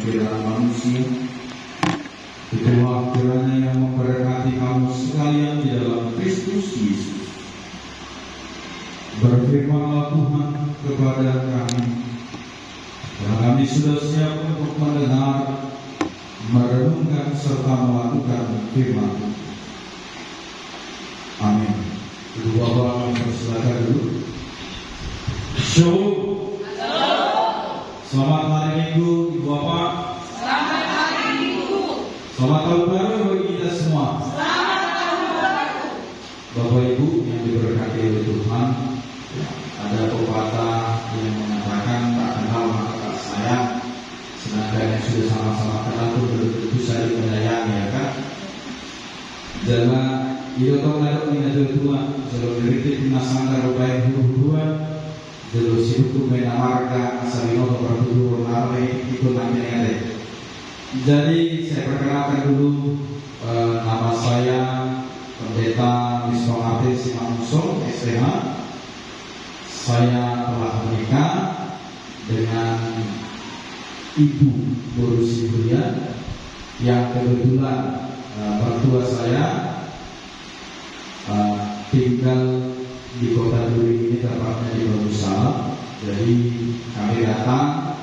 pikiran manusia. Itulah kiranya yang memberkati kamu sekalian di dalam Kristus Yesus. Berfirmanlah Tuhan kepada kami, dan kami sudah siap untuk mendengar, merenungkan serta melakukan firman. Amin. Ibu Bapak kami persilakan dulu. Shalom. Selamat hari Minggu, Ibu Bapak. Selamat hari Minggu. Selamat tahun baru bagi kita semua. Selamat tahun baru. Bapak Ibu yang diberkati oleh Tuhan, ada pepatah yang mengatakan tak kenal maka tak sayang, sedangkan yang sudah sama-sama kenal pun belum tentu saling menyayangi, ya kan? Jangan itu tahu naruh ini ada dua, kalau diritik nasangka rupai huru-huruan. Jelo sihuku mena marga asalino berdua nawe itu namanya ada. Jadi saya perkenalkan dulu, nama saya Pendeta Wiswamati Simamungso SPH. Saya telah menikah dengan Ibu Borusi Julia yang kebetulan mertua saya tinggal di kota Duri ini, tepatnya di Bagusalam. Jadi kami datang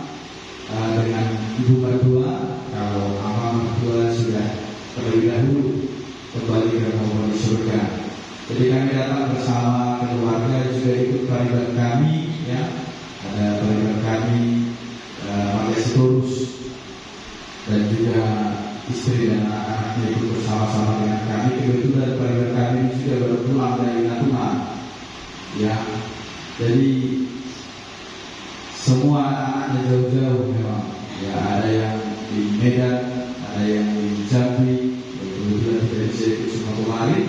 dengan ibu mertua. Kalau ama mertua sudah terlebih dahulu kembali ke rumah di surga. Jadi kami datang bersama keluarga, juga ikut pariban kami, ya. Ada pariban kami Malaysia dan juga istri dan anak-anaknya ikut bersama-sama dengan kami. Kebetulan pariban kami juga baru pulang dari Natuna. Ya, jadi semua anak-anaknya jauh-jauh memang. Ya, ada yang di Medan, ada yang di Jambi. Kebetulan tidak bisa ikut semua kemarin,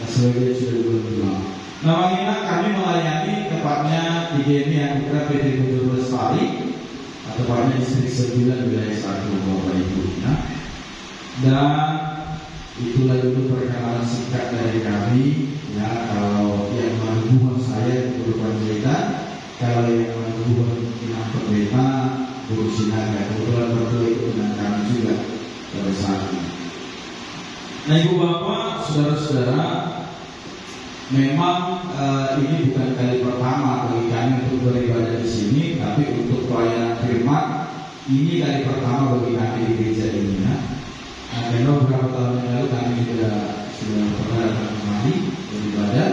sebagian sudah pulang. Namanya kami melayani tepatnya di GMI yang bergerak PT Bujur Lestari, tepatnya distrik 9 wilayah 1 Bapak Ibu. Nah, dan itulah dulu perkenalan singkat dari kami. Ya, kalau yang menghubung saya berupa cerita, kalau yang menghubung dengan pendeta Guru Sinaga, kebetulan berdua itu dengan kami juga pada saat ini. Nah, Ibu Bapak, saudara-saudara, memang ini bukan kali pertama bagi kami untuk beribadah di sini, tapi untuk pelayanan firman ini kali pertama bagi kami di gereja ini. Ya. Nah, karena beberapa tahun yang lalu kami sudah pernah datang kemari beribadah.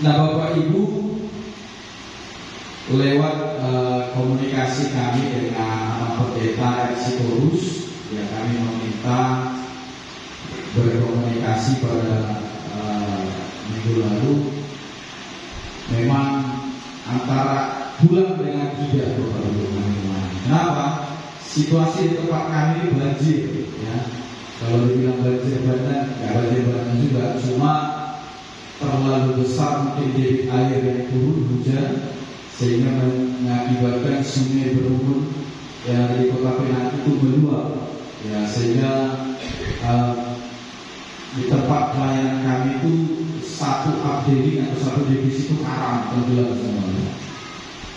Nah, Bapak Ibu, lewat komunikasi kami dengan pendeta Eksitorus, ya, kami meminta berkomunikasi pada minggu lalu. Memang antara bulan dengan tidak, Bapak Ibu. Kenapa? Situasi di tempat kami banjir, ya. Kalau dibilang banjir bandang, nggak banjir bandang juga, cuma terlalu besar mungkin debit air yang turun hujan sehingga mengakibatkan sungai berumur yang dari kota Penang itu meluap, ya, sehingga di tempat pelayanan kami itu satu updating atau satu divisi itu karam tenggelam semuanya.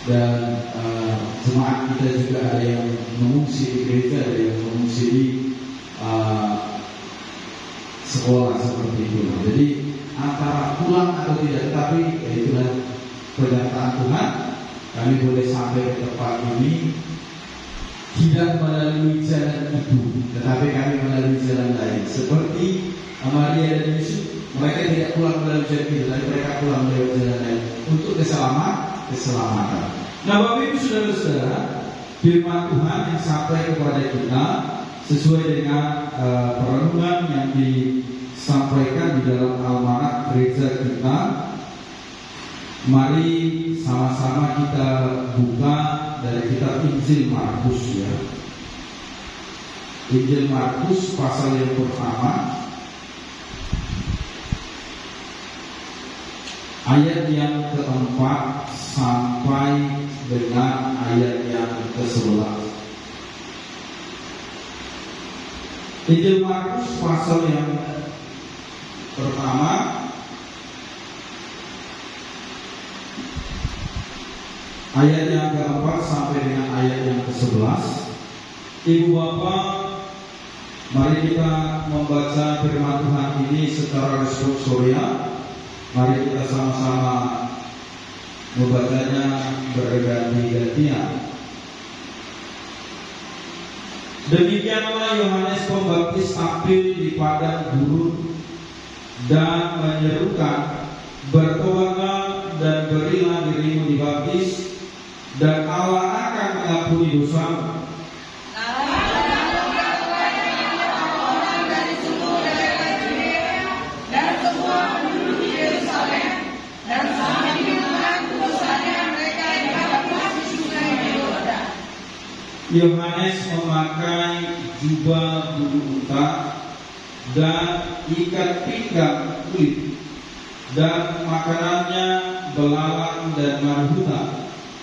Dan jemaat kita juga ada yang mengungsi di gereja, ada yang mengungsi di sekolah seperti itu. Jadi antara pulang atau tidak, tapi itulah pernyataan Tuhan. Kami boleh sampai ke tempat ini tidak melalui jalan itu, tetapi kami melalui jalan lain. Seperti Maria dan Yusuf, mereka tidak pulang melalui jalan itu, tapi mereka pulang melalui jalan lain untuk keselamatan. Nah, Bapak Ibu saudara-saudara, firman Tuhan yang sampai kepada kita sesuai dengan perenungan yang disampaikan di dalam almanak gereja kita. Mari sama-sama kita buka dari kitab Injil Markus, ya. Injil Markus pasal yang pertama, ayat yang keempat sampai dengan ayat yang ke-11. Injil Markus pasal yang pertama ayat yang keempat sampai dengan ayat yang ke-11. Ibu Bapak, mari kita membaca firman Tuhan ini secara responsorial. Mari kita sama-sama membacanya berganti-gantian. Demikianlah Yohanes Pembaptis tampil di padang gurun dan menyerukan, bertobatlah dan berilah dirimu dibaptis, dan Allah akan mengampuni dosamu. Yohanes memakai jubah bulu unta dan ikat pinggang kulit, dan makanannya belalang dan madu hutan.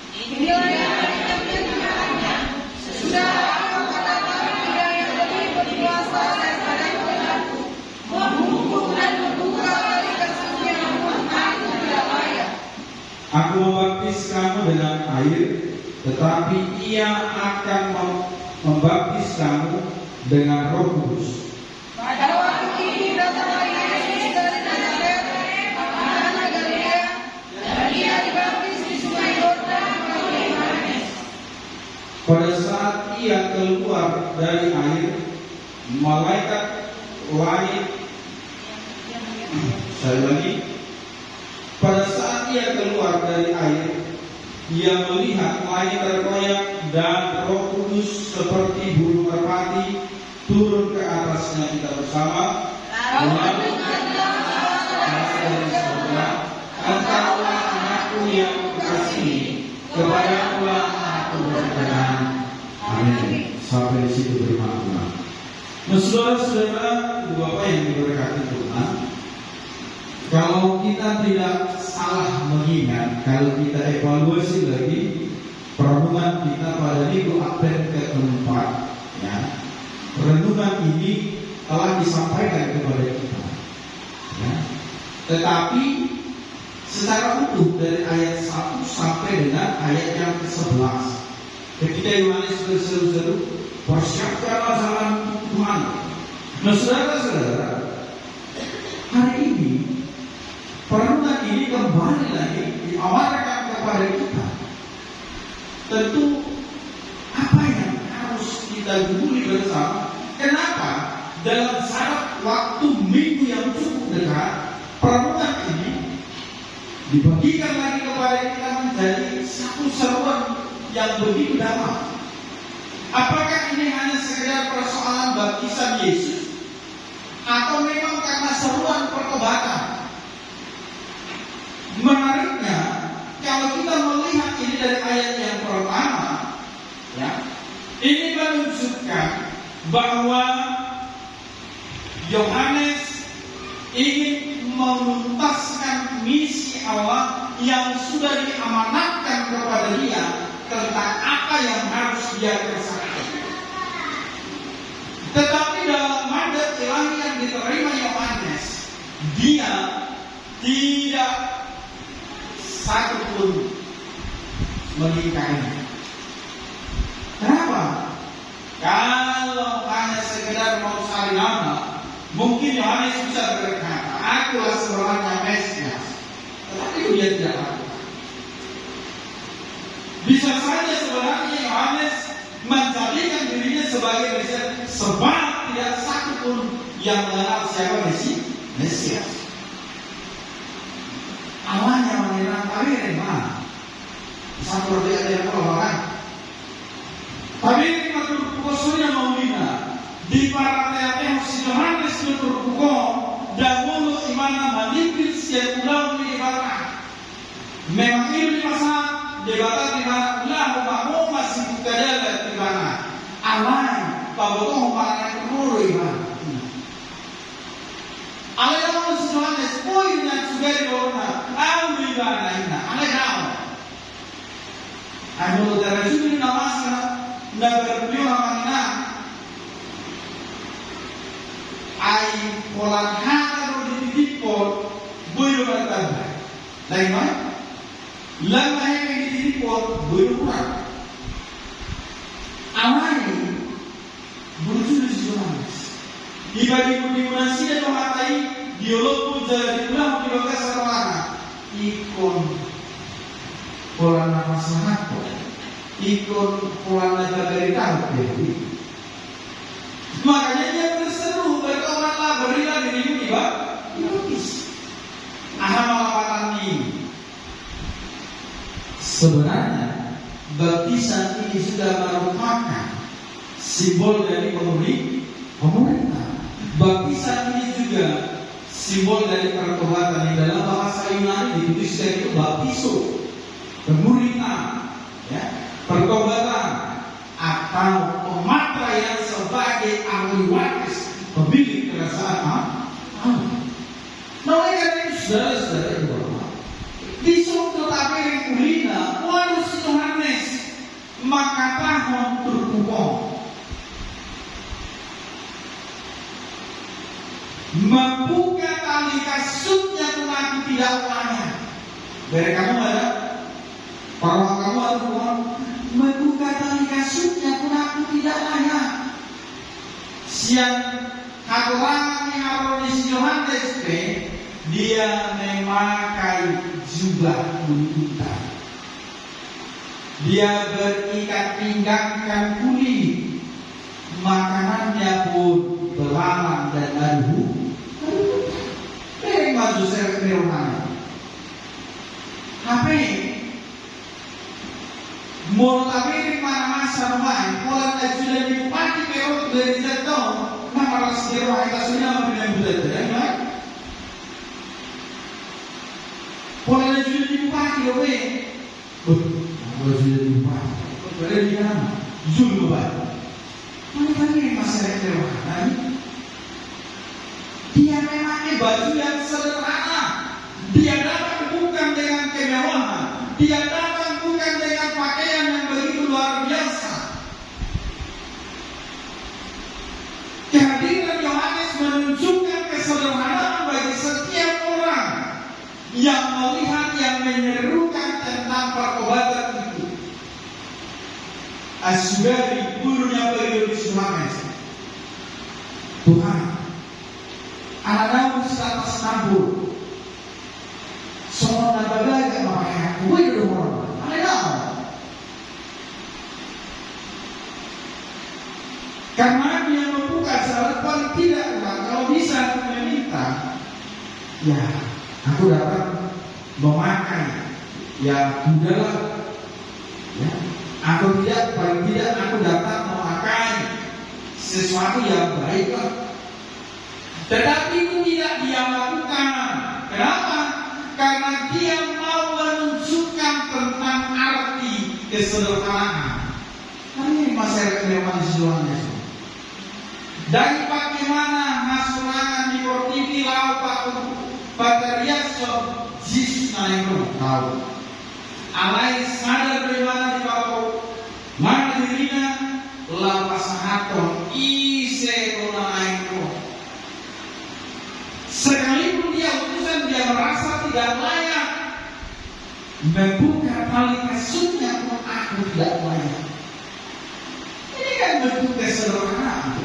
Inilah yang dikatakannya, sesudah aku katakan Dia yang lebih berkuasa daripada Tuhanku, menghukum dan membuka bagi kesucianmu, aku tidak layak. Aku membaptis kamu dengan air, tetapi Ia akan membaptis kamu dengan Roh Kudus. Pada waktu ini datanglah Yesus dari Nazaret, makanan Galilea, dan Dia dibaptis di Sungai Yordan oleh Yohanes. Pada saat Ia keluar dari air, malaikat langit, saya ulangi, pada saat Ia keluar dari air, Ia melihat langit terkoyak dan Roh Kudus seperti burung merpati turun ke atasnya. Kita bersama. Lalu dari surga, Engkaulah anakku yang kukasihi, kepadakulah aku berkenan. Amin. Sampai di situ firman Tuhan. Nah, saudara-saudara, ibu bapak yang diberkati Tuhan, kalau kita tidak salah mengingat, kalau kita evaluasi lagi perenungan kita pada minggu Advent keempat, ya, renungan ini telah disampaikan kepada kita, ya. Tetapi secara utuh dari ayat 1 sampai dengan ayat yang ke-11, ketika Yohanes berseru-seru, persiapkanlah jalan Tuhan. Nah, saudara-saudara, hari ini perenungan ini kembali lagi diawarkan kepada kita. Tentu apa yang harus kita gumuli bersama? Kenapa dalam syarat waktu minggu yang cukup dekat, perenungan ini dibagikan lagi kepada kita menjadi satu seruan yang begitu dalam? Apakah ini hanya sekedar persoalan baptisan Yesus, atau memang karena seruan pertobatan? Menariknya, kalau kita melihat ini dari ayat yang pertama, ya, ini menunjukkan bahwa Yohanes ingin menuntaskan misi Allah yang sudah diamanatkan kepada dia tentang apa yang harus dia kerjakan. Tetapi dalam mandat ilahi yang diterima Yohanes, dia tidak satu pun mengingkarinya. Kenapa? Kalau hanya sekedar mau cari nama, mungkin Yohanes bisa berkata, akulah sebenarnya Mesias. Tetapi dia tidak lakukan. Bisa saja sebenarnya Yohanes menjadikan dirinya sebagai Mesias, sebab tidak satu pun yang mengenal siapa Mesias. Awalnya mengenal Tabirin mana? Satu berbeda yang orang. Tabirin maturpukosunya maulina di para teateos si Yohanes maturpuko dan mulu imana manipis yang ulang di ibarat. Memang ini masa debatan di mana ulang mau masih bukadala di mana. Awalnya pabotoh mana kemuru ibarat. Alayawan si Yohanes poin yang sudah diorna au ibana ina alayawan. Anu darajuni namasa na berpiu hamana ai polan hana ro ditipor buyu bertambah. Lain mana? Lama yang ditipor buyu kurang. Awalnya Ibadi dimunasi dan mematai dialog pun jadi ulang di lokasi serwana ikon pola nama sehat ikon pola naga dari tahu makanya dia berseru bertobatlah berilah dirimu di baptis. Amal ini sebenarnya baptisan ini sudah merupakan simbol dari pemerintah. Baptisan ini juga simbol dari pertobatan. Di dalam bahasa Yunani dituliskan itu baptiso, pemerintah, ya, pertobatan atau pemataian sebagai ahli waris pemilik kerajaan Allah. Nah, oleh karena itu saudara-saudara yang berhormat, di suatu tabel kulina, walau si Yohanes maka tahun terkubur membuka tali kasutnya pun aku tidak layak. Dari kamu ada, para kamu ada bukan? Membuka tali kasutnya pun aku tidak layak. Siang kekurangan yang harus Yohanes dia memakai jubah tuntutan. Dia berikat pinggangkan kulit, makanannya pun belalang dan madu. Dari maju saya ke mana? Apa? Mau tapi mana masa main? Kalau sudah dipati perut dari jatuh, nama rasa dewa kita sudah membina budaya, ya? Kalau sudah dipati, oke? Kalau sudah dipati, berada di mana? Zulm banget. Mana tadi masalah dewa? Dia memakai baju yang sederhana. Dia datang bukan dengan kemewahan. Dia datang bukan dengan pakaian yang begitu luar biasa. Kehadiran Yohanes menunjukkan kesederhanaan bagi setiap orang yang melihat, yang menyerukan tentang pertobatan itu. Asubari gurunya beliau Yohanes. Tuhan, anak-anakmu sudah tersambung. Semua nabaga yang memakai aku itu orang. Anak-anak. Karena dia membuka syarat tidak ulang. Kalau bisa aku meminta, ya aku dapat memakai. Ya udahlah. Ya, aku tidak, paling tidak aku dapat memakai sesuatu yang baik. Tetapi itu tidak dia lakukan. Kenapa? Karena dia mau menunjukkan tentang arti kesederhanaan. Ini masyarakat yang manusianya. Dari bagaimana hasurangan di portivi laupa pada riaso Yesus naik tahu. Alai sadar bagaimana di bawah mana dirinya laupa sahaton ise kona naik. Sekalipun dia utusan, dia merasa tidak layak. Membuka tali kasutnya pun aku tidak layak. Ini kan bentuk kesederhanaan.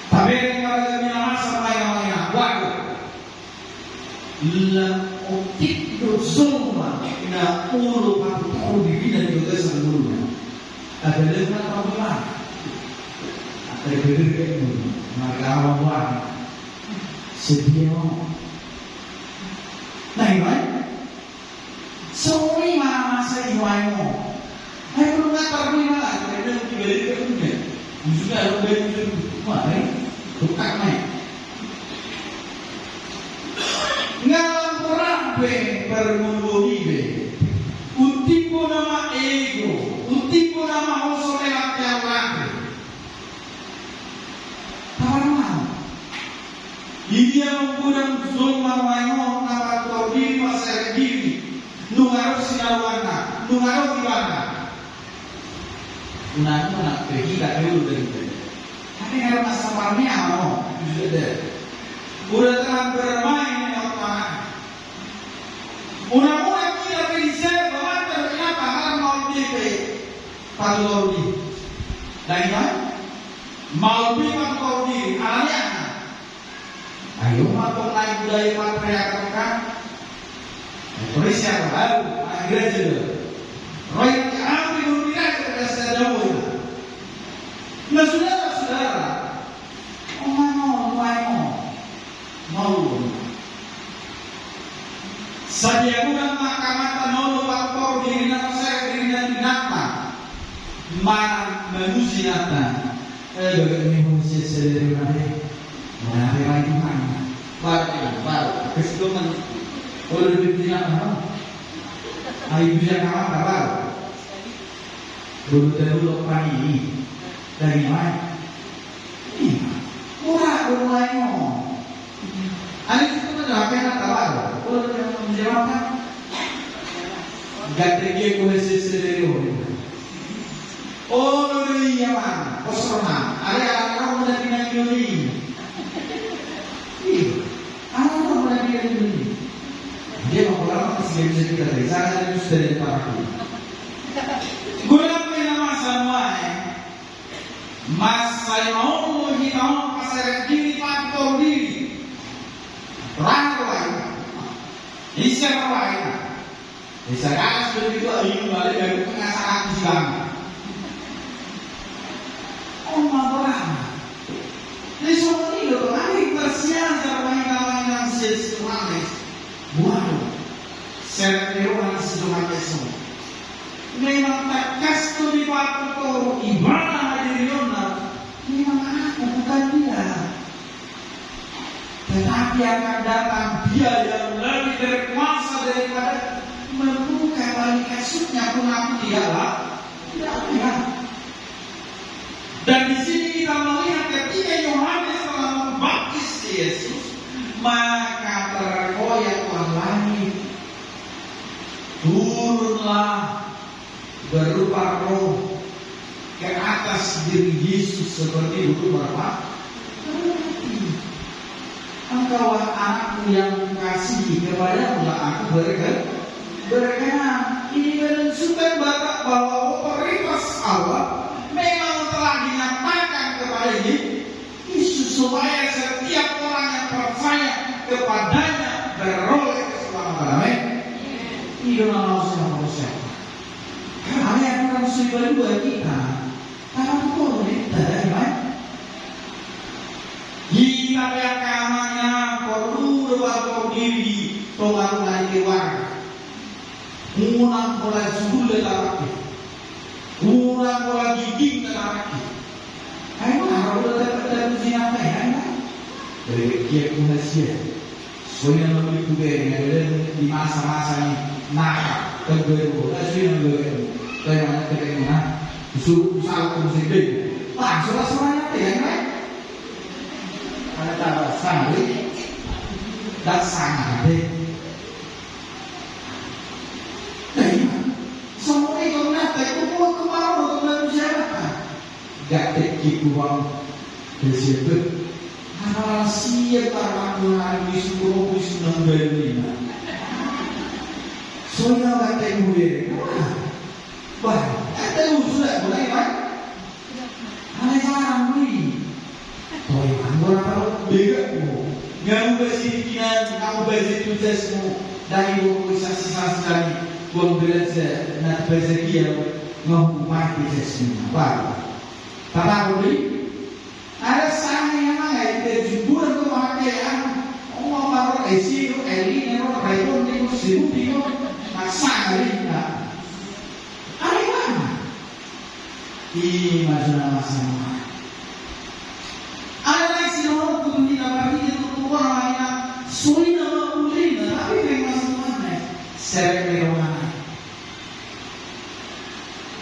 Tapi kalau dia bilang sama yang waduh, la otik dozoma na ulu patu tahu dibina juga sebelumnya. Ada dengan apa? Ada berdiri maka awal. Sedia nah ini sorry mama saya iwaimo saya belum ngatar gue malah saya bilang dibalik ke dunia juga ada balik ke dunia bukan main ngalam perang be bermunduri be utipo nama ego utipo nama osole lakian laki dia mengurang zulma wayo nama tordiri masa diri nungaruh sinawana nungaruh ibana unang nak pergi tak dulu dari tapi kalau masa parnya mau udah terang bermain dengan orang unang kita bisa bawa kenapa karena mau pilih palu lori dan mau bilang kau diri, alanya. Ayo matong naik budaya patriarkat kan? Indonesia baru, akhirnya juga. Roy ambil dunia kepada saya jauh itu. Nah saudara-saudara, mau. Sadia bukan mahkamah nolo faktor diri dan saya diri dan binatang. Mana menusi nata. Bagaimana manusia sendiri mana lagi mana? Baru. Kesetujuan. Kalau lebih tidak tahu. Ayo bisa kawan kabar. Dulu pagi dari mana? Mulai ngomong. Ada itu adalah apa kabar? Kalau yang menjawabkan, gak tergiur kuasa sendiri. Oh, dulu iya man, kosong. Ada orang muda di Indonesia. Orang muda di Indonesia. Dia mau pulang masih bisa kita dari sana dan sudah dari paraku. Guna punya masa muai, masa mau hitam pasar diri faktor diri, rangkaian, isyarat, seperti itu ayu balik dari pengasaan Islam. Orang. Ini semua ini loh, kami persiapan permainan sesuatu. Wow, seremonial sesuatu itu. Memang takas tu di waktu tu ibadah hadirnya. Memang aku bukan dia. Tetapi akan datang dia yang lebih berkuasa daripada membuka balik kasutnya pun aku tidaklah. Tidak. Dan di sini kita melihat ketika Yohanes telah membaptis Yesus, maka terkoyak langit, turunlah berupa roh ke atas diri Yesus seperti dulu berapa? Engkaulah anakku yang kukasihi, kepadamu aku berkenan. Ini menunjukkan bahwa otoritas Allah memang telah dinyatakan kepada Yesus supaya setiap orang yang percaya kepadanya beroleh keselamatan. Ini nama manusia. Karena yang orang sudah dua kita, karena itu dari mana? Kita berakamanya perlu berbagai diri total dari keluarga. Unang pola sulit lagi, unang pola giging lagi. Ayo harus dapat siapa ya? Dari kia kuhasia, soalnya lebih kuat yang di masa-masa ini nak terberu, asli terberu. Saya mana terkena, suruh usaha musik suara-suaranya apa ya? Ada sangri dan sangat. Semua itu nanti itu mau kemana untuk masyarakat? Gak terkiki uang tersebut. Hal siapa orang lagi sepuluh enam lima. Soalnya gak terkiki. Wah, ada usul boleh kan? Ada cara beli. Oh, anggur apa beda mu? Ngamu basikinan, ngamu basiku jasmu. Dari buku sisa-sisa sekali. Buang belajar nak bersedia menghormati sesungguhnya. Apa? Tapi boleh ada sana yang mana itu jujur kemakaian orang baru esi itu eli nero rayon itu sirup itu masa hari nak. Ada mana? Ini masalah. Ada lagi orang tu tidak pergi itu orang yang sulit nama ulina tapi memang semuanya seremonial.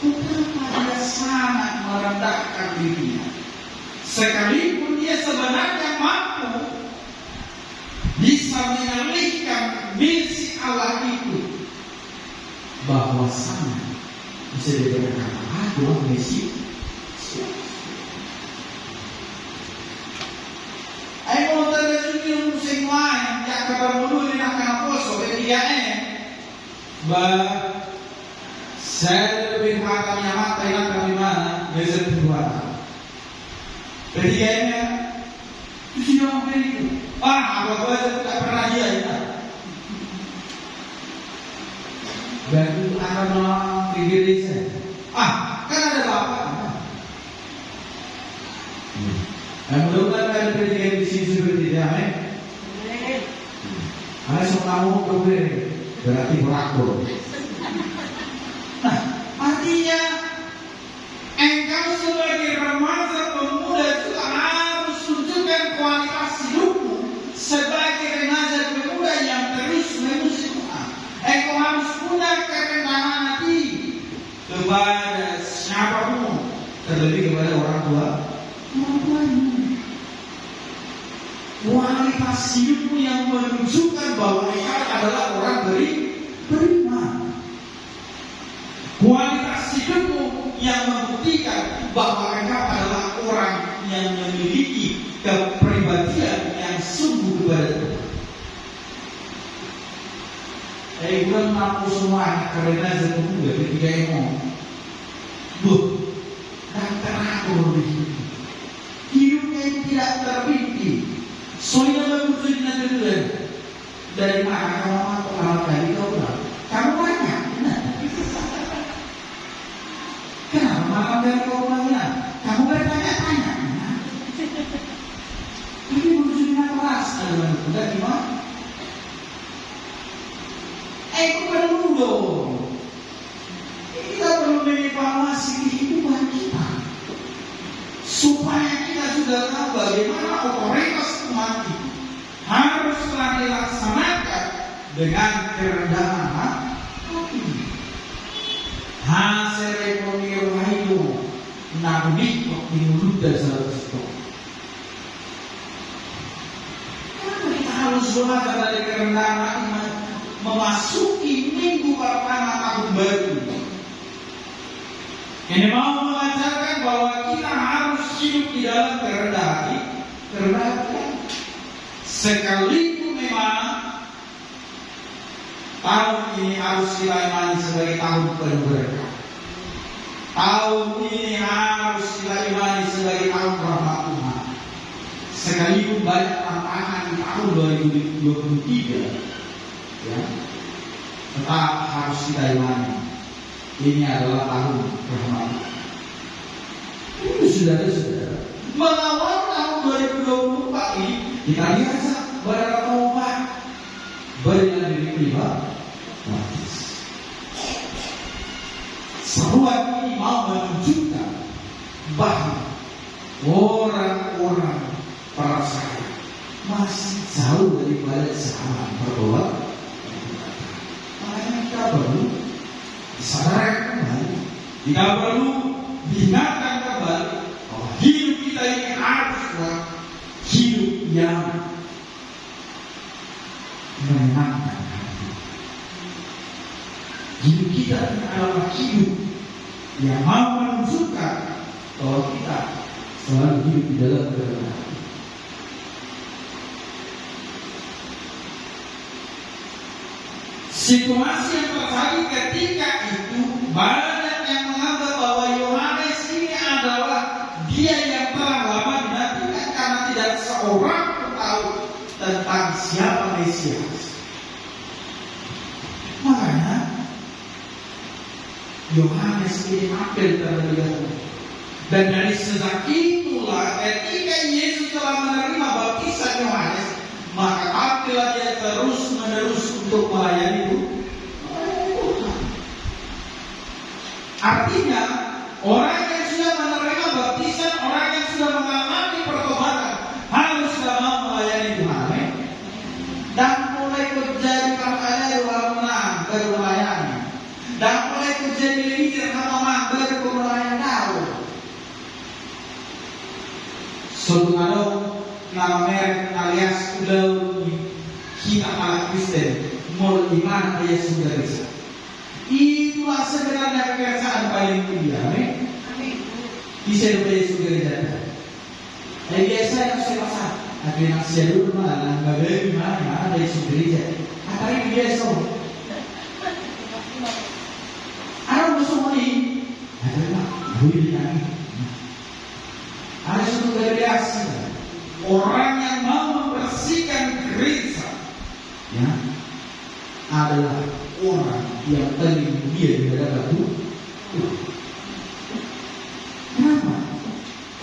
Dia sangat merendahkan dirinya. Sekalipun dia sebenarnya mampu bisa mengalihkan misi Allah itu, bahwa sana bisa diberikan adalah misi. Ayo terjadi musim lain yang ketemu di nakal poso ketiga saya lebih makamnya mata yang kami mana besar kedua. Ketiganya, itu sudah ngomong itu. Apa gue tidak pernah dia ya. Dan itu akan melawan diri saya. Kan ada bapak. Mudah-mudahan ada presiden di sini seperti itu, amin. Ada kamu kemudian berarti berakor. Nah, artinya engkau sebagai remaja pemuda juga harus tunjukkan kualitas hidupmu sebagai remaja pemuda yang terus memuji Tuhan. Engkau harus punya kerendahan hati kepada siapapun, terlebih kepada orang tua. Kualitas hidupmu yang menunjukkan bahwa engkau adalah orang beriman. Kualitas hidupmu yang membuktikan bahwa engkau adalah orang yang memiliki kepribadian yang sungguh kepada Tuhan. Bukan mampu semua karena sepemuda ketika ngomong, dan teratur di hidup. Hidupnya itu tidak terbinti. Soalnya bagus di negeri dari mana kamu mampu alat tadi kau bilang, kamu banyak, benar? Kenapa malam dari kau bilang, kamu bertanya-tanya, benar? Tapi bagus di kelas, ada udah gimana? Perlu dong. Kita perlu mengevaluasi kehidupan kita supaya kita sudah tahu bagaimana otoritas Tuhan itu haruslah dilaksanakan dengan kerendahan hati. Hasil ekonomi rohani nabi di mulut dasar itu. Kenapa kita harus belajar dari kerendahan hati memasuki minggu pertama tahun baru? Ini mau mengajarkan bahwa kita harus hidup di dalam kerendahan hati. Sekalipun memang tahun ini harus kita imani sebagai tahun penuh berkah. Tahun ini harus kita imani sebagai tahun rahmat Tuhan. Sekalipun banyak tantangan di tahun 2023, ya, tetap harus kita imani ini adalah tahun rahmat. Ini saudara-saudara, mengawal tahun 2024 ini kita lihat berapa berilah diri pribadi. Seruan ini mau menunjukkan bahwa orang-orang percaya masih jauh daripada zaman bertobat. Makanya kita perlu disadarkan kembali, kita perlu diingatkan kembali bahwa hidup kita ini haruslah hidup yang menyenangkan hati. Hidup kita ini adalah hidup yang mau menunjukkan bahwa kita selalu hidup di dalam kebenaran. Situasi yang terjadi ketika itu, banyak yang menganggap bahwa Yohanes ini adalah dia yang telah lama dinantikan karena tidak seorang pun tahu tentang siapa Mesias. Makanya Yohanes ini ambil terlebih dahulu. Dan dari sejak itulah ketika Yesus telah menerima baptisan Yohanes, maka apabila dia terus menerus untuk melayani itu, artinya orang yang sudah menerima baptisan, orang yang sudah mengalami pertobatan haruslah mau melayani Tuhan, dan mulai terjadi percaya menang baru melayani, dan mulai terjadi leader menang baru melayani tahu. Suatu nama merek alias udah kita alat Kristen mau iman ayat sudah bisa. Itulah sebenarnya pekerjaan paling mulia, amin. Bisa supaya sudah bisa. Biasa yang saya pasang, ada yang saya dulu malah nggak mana ada yang sudah bisa. Apa ini biasa? Ada musuh ini, ada mah, boleh lagi. Ada suatu rekomendasi orang yang mau membersihkan gereja, ya, adalah orang yang paling mulia di hadapan Tuhan. Kenapa?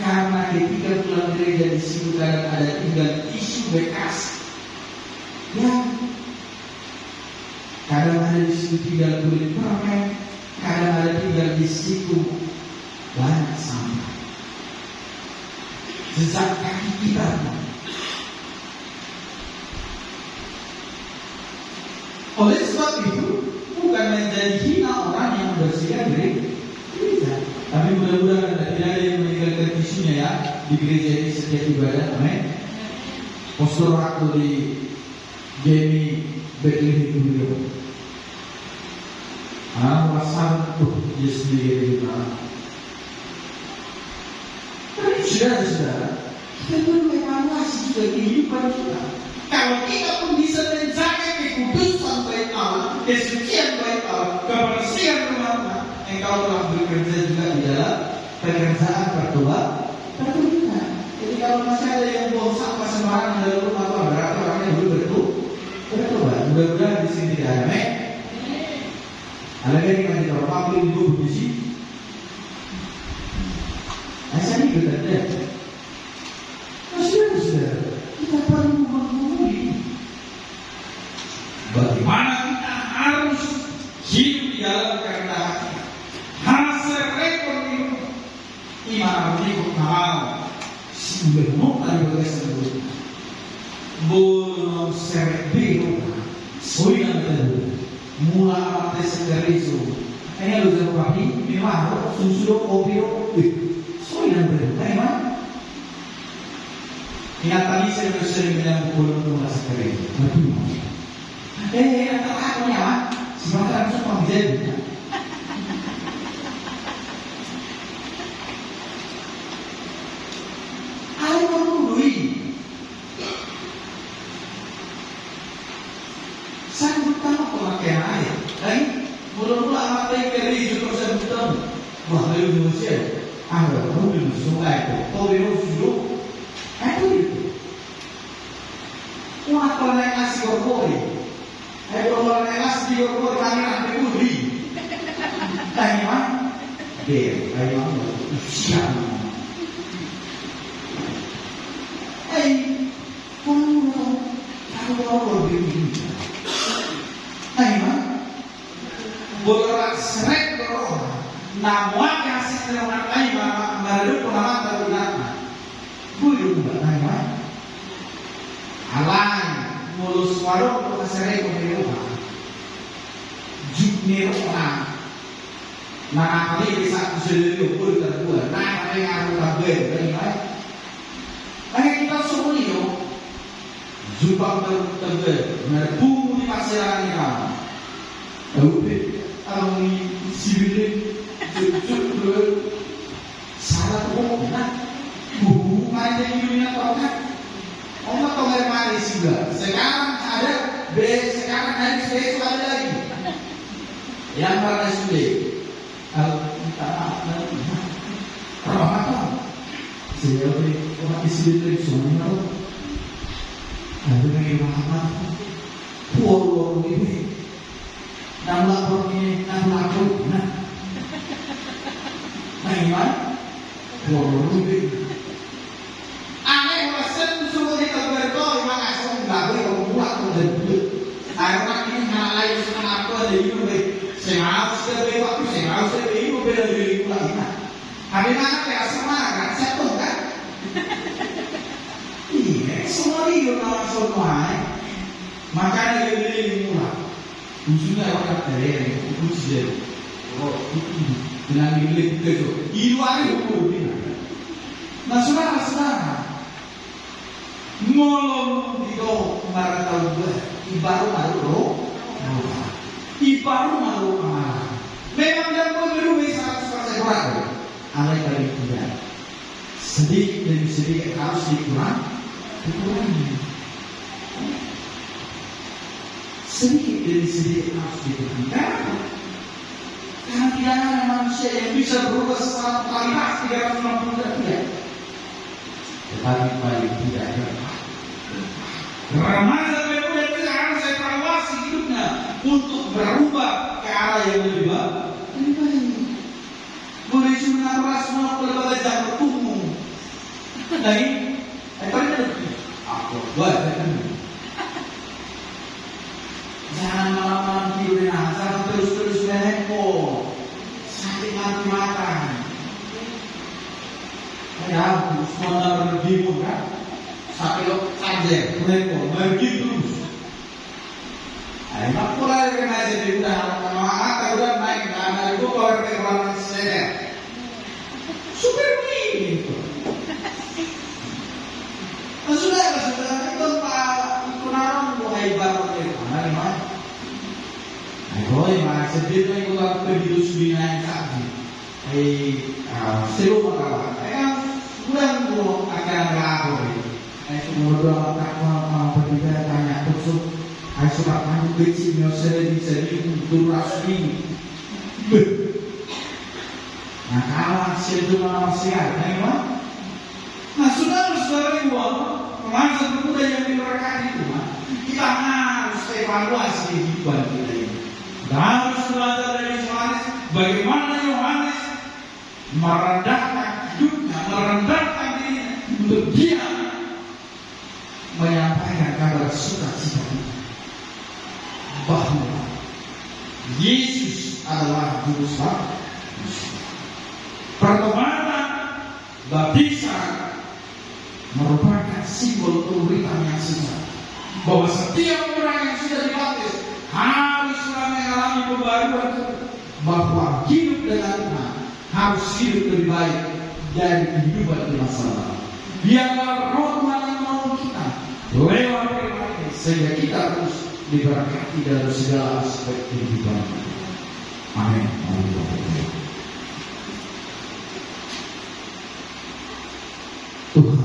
Karena ketika pulang gereja di situ kadang ada tinggal tisu bekas, ya, kadang ada di situ tinggal kulit permen, kadang ada tinggal di situ banyak sampah, jejak kaki kita. Oleh sebab itu, bukan menjadi hina orang yang membersihkan gereja, tapi mudah-mudahan tidak ada yang meninggalkan tisunya ya di gereja ini setiap ibadah. Amin. Postur waktu di Jamie Bethlehem dulu. Rasa tuh dia sendiri juga. Tapi saudara-saudara, kita perlu evaluasi juga kehidupan kita. Kalau kita pun bisa menjaga kekudusan bait Allah, kesucian bait Allah, kebersihan rumah Allah, engkau telah bekerja juga di dalam pekerjaan pertubuhan. Jadi kalau masih ada yang buang sampah sembarangan dalam rumah Allah, berarti orangnya belum bertobat. Mudah-mudahan di sini tidak ada. Ada yang di Papua itu di sini. Saya ini benar. Saudara, kita perlu menguji bagaimana kita harus hidup di dalam kerendahan hati. Hasil rekor iman berikut mahal sebelum tadi bagaimana belum serbiru soalnya betul mula mati segera itu ini lu jangan pakai minum susu kopi soalnya betul bagaimana. Ingat tadi saya sering bilang belum mula segera itu atau aku nyawa sebentar bisa menjadi ayo menundui saya utama pemakaian air lagi mula-mula amat keri juga saya utama wah lalu manusia ada mobil sungai itu kau bilang sudah itu wah kalau naik nasi gorgori kalau naik nasi gorgori kami nanti udri tanya mana dia ayo siap kalau begini ayo borak seret borak namun kasih terima ayo baru pengalaman baru datang bulu ayo alai mulus warung untuk seret pemerintah juknya orang nah kali bisa seluruh pun terbuat nah kali ngaruh kabel bagaimana kita semua itu jubang terbuat merbu di pasaran ini kan kalau ini sibilin jujur salah tuh nah buku aja hidupnya tau kan Allah tahu dari mana juga sekarang ada sekarang hari besok ada lagi yang mana sudah minta maaf Ramadan saya orang isi itu semuanya ada yang Ramadan pulau ini nama ini nama aku nah iman pulau ini aneh orang semua di kabar kau memang asal nggak boleh kamu buat kamu jadi orang ini hal lain sekarang aku ada itu saya mau sekali waktu saya mau sekali itu beda dari pulang ini. Hari mana kayak sama kan satu kan? Iya, semua itu nama semua. Makanya dia beli murah. Ujungnya orang dari itu sih. Oh, dengan beli itu itu hari itu. Nah, saudara, ngolong itu kemarin tahun ibaru malu ibaru malu amalan. Memang dia perlu bisa 100% kurang. Alai kali tidak. Sedikit demi sedikit harus dikurangi. Sedikit demi sedikit harus dikurangi. Karena tidak ada manusia yang bisa berubah secara totalitas 360 derajat. tapi paling tidak rendah. Remaja pemuda itu harus evaluasi hidupnya untuk berubah ke arah yang lebih baik. Boleh cuma ras semua pelbagai jam bertumbuh. Lagi, aku buat jangan malam-malam tidur, jangan terus-terus handphone sampai mati-matan. Ya, semua berbingung kan? Sampai lo saja, handphone begitu terus. Ayo, mulai remaja di udah naik karena itu kalau ke ruangan saya super ini. Sudah itu Pak Ikunarong mulai baru dari mana nih Mas? Ayo, Mas sedih tuh ikut aku begitu sebina saja. Seru makalah. Bulan dulu akan lapor. Semua doa takwa berbeda tanya tusuk. Suka kamu kecil nyosir di sini duras ini. Nah kalah sedu manusia, nah saudara-saudara ibu, remaja pemuda yang diberkati itu, kita harus evaluasi kehidupan kita ini. Kita harus belajar dari Yohanes, bagaimana Yohanes merendahkan hidupnya, merendahkan dirinya untuk dia menyampaikan kabar sukacita bahwa Yesus adalah juru selamat. Pertobatan baptisan merupakan simbol uritan yang sesat, bahwa setiap orang yang sudah dibaptis harus mengalami pembaruan, bahwa hidup dengan Tuhan harus hidup lebih baik dari kehidupan di masa lalu. Biarlah Roh Tuhan yang menolong kita lewat firman ini sehingga kita terus diberkati dalam segala aspek kehidupan kita. Amin. Tuhan